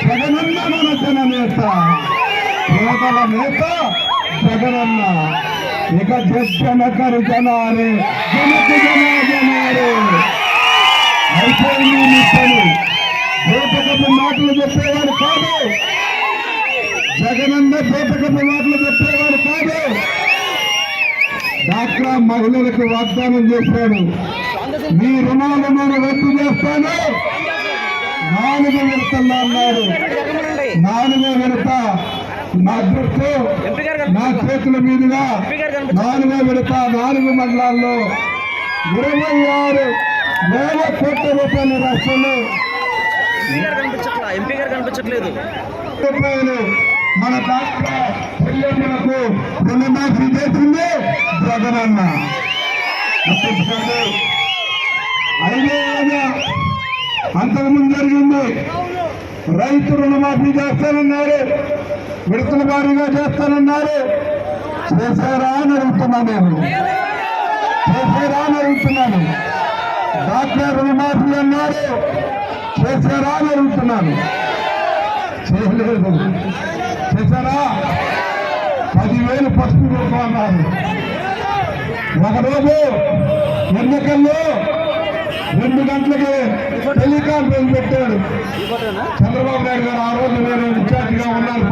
జగనన్న మన జననేత, పేదల నేత జగనన్న. ఇక జనకరు జనారే, జనకు జనారే అయిపోయింది మీ పని. జోపకపు మాటలు చెప్పేవాడు కాదు జగనన్న, జోపకపు మాటలు చెప్పేవాడు కాదు. డాక్రా మహిళలకు వాగ్దానం చేశాడు, మీ రుణాలు నేను రద్దు చేస్తాను. 4 విడతల్లో అన్నాడు. 4వ విడత నా దృష్టి నా చేతుల మీదుగా 4వ విడత 4 మండలాల్లో 26,000 కోట్ల రూపాయల రాష్ట్రంలో ఎంపీ గారు కనిపించట్లేదు రూపాయలు మన డాక్టర్ చెల్లెమ్మలకు రుణమాఫీ చేసింది జగనన్న. అయినా అంతకుముందు జరిగింది. రైతు రుణమాఫీ చేస్తానన్నారు, విడతల వారీగా చేస్తానన్నారు. చేశారా అని అడుగుతున్నాను నేను, చేశారా అని అడుగుతున్నాను. డాక్టర్ రుణమాఫీ అన్నారు, చేశారా అని అడుగుతున్నాను. చేయలేదు. చేశారా? 10,000 పసుపు రూపాయలు అన్నారు. ఒకరోజు ఎన్నికల్లో 2 గంటలకి టెలికాన్ఫరెన్స్ పెట్టాడు చంద్రబాబు నాయుడు గారు. ఆ రోజు నేను ఇన్ఛార్జిగా ఉన్నాను,